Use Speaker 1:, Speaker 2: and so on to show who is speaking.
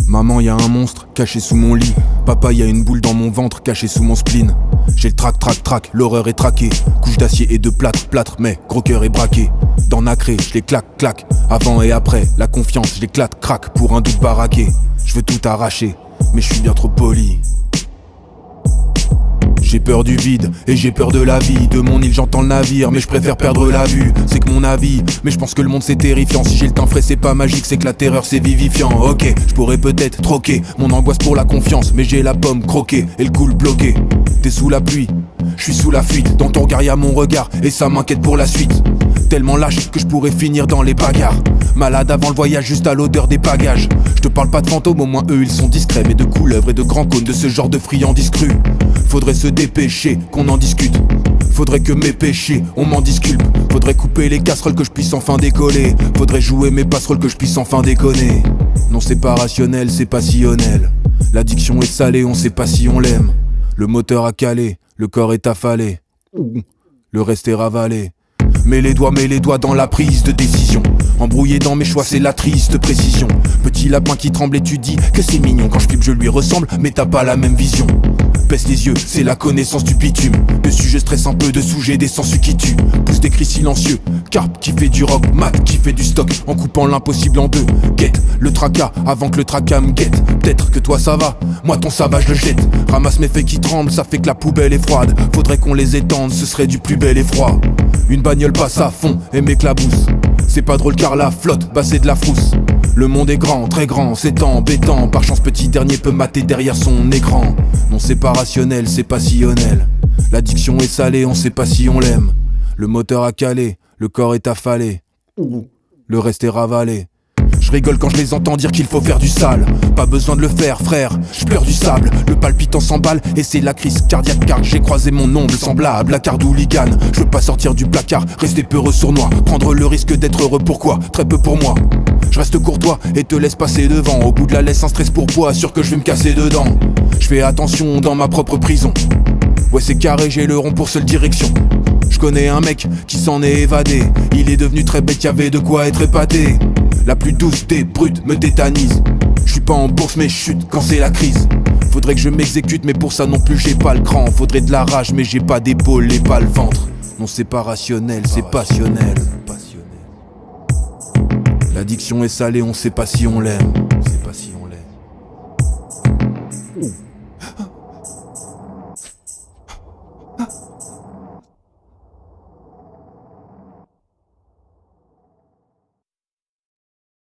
Speaker 1: Maman, y a un monstre caché sous mon lit. Papa, y a une boule dans mon ventre cachée sous mon spleen. J'ai le trac, l'horreur est traquée. Couche d'acier et de plâtre, mais gros cœur est braqué. Dans Nacré, je les claque, avant et après. La confiance, je l'éclate, craque pour un doute baraqué. Je veux tout arracher, mais je suis bien trop poli. J'ai peur du vide et j'ai peur de la vie. De mon île j'entends le navire mais je préfère perdre la vue. C'est que mon avis, mais je pense que le monde c'est terrifiant. Si j'ai le temps frais c'est pas magique, c'est que la terreur c'est vivifiant. Ok, je pourrais peut-être troquer mon angoisse pour la confiance, mais j'ai la pomme croquée et le cool bloqué. T'es sous la pluie, je suis sous la fuite. Dans ton regard y'a mon regard et ça m'inquiète pour la suite. Tellement lâche que je pourrais finir dans les bagarres. Malade avant le voyage juste à l'odeur des bagages. Je te parle pas de fantômes, au moins eux ils sont discrets. Mais de couleuvres et de grands cônes, de ce genre de friandises crues. Faudrait se dépêcher, qu'on en discute. Faudrait que mes péchés, on m'en disculpe. Faudrait couper les casseroles que je puisse enfin décoller. Faudrait jouer mes passeroles que je puisse enfin déconner. Non c'est pas rationnel, c'est passionnel. L'addiction est salée, on sait pas si on l'aime. Le moteur a calé, le corps est affalé. Le reste est ravalé. Mets les doigts dans la prise de décision. Embrouillé dans mes choix, c'est la triste précision. Petit lapin qui tremble et tu dis que c'est mignon. Quand je flippe je lui ressemble, mais t'as pas la même vision. Baisse les yeux, c'est la connaissance du bitume. Dessus je stresse un peu, dessous j'ai des sangsues qui tuent. Pousse des cris silencieux, Carpe qui fait du rock, Matt qui fait du stock en coupant l'impossible en deux. Guette le tracas avant que le tracas me guette. Peut-être que toi ça va, moi ton savage le jette. Ramasse mes faits qui tremblent, ça fait que la poubelle est froide. Faudrait qu'on les étende, ce serait du plus bel effroi. Une bagnole passe à fond et m'éclabousse. C'est pas drôle car la flotte, bah c'est de la frousse. Le monde est grand, très grand, c'est embêtant. Par chance petit dernier peut mater derrière son écran. Non c'est pas rationnel, c'est passionnel. L'addiction est salée, on sait pas si on l'aime. Le moteur a calé, le corps est affalé. Le reste est ravalé. Je rigole quand je les entends dire qu'il faut faire du sale. Pas besoin de le faire frère, je pleure du sable. Le palpitant s'emballe et c'est la crise cardiaque car j'ai croisé mon ombre semblable à Cardouligan. Je veux pas sortir du placard, rester peureux sournois. Prendre le risque d'être heureux, pourquoi? Très peu pour moi. Je reste courtois et te laisse passer devant. Au bout de la laisse un stress pour poids, sûr que je vais me casser dedans. Je fais attention dans ma propre prison. Ouais c'est carré, j'ai le rond pour seule direction. Je connais un mec qui s'en est évadé. Il est devenu très bête, y'avait de quoi être épaté. La plus douce des brutes me tétanise. Je suis pas en bourse mais je chute quand c'est la crise. Faudrait que je m'exécute mais pour ça non plus j'ai pas le cran. Faudrait de la rage mais j'ai pas d'épaule et pas le ventre. Non c'est pas rationnel, c'est passionnel. L'addiction est salée, on sait pas si on l'aime. C'est pas si on l'aime.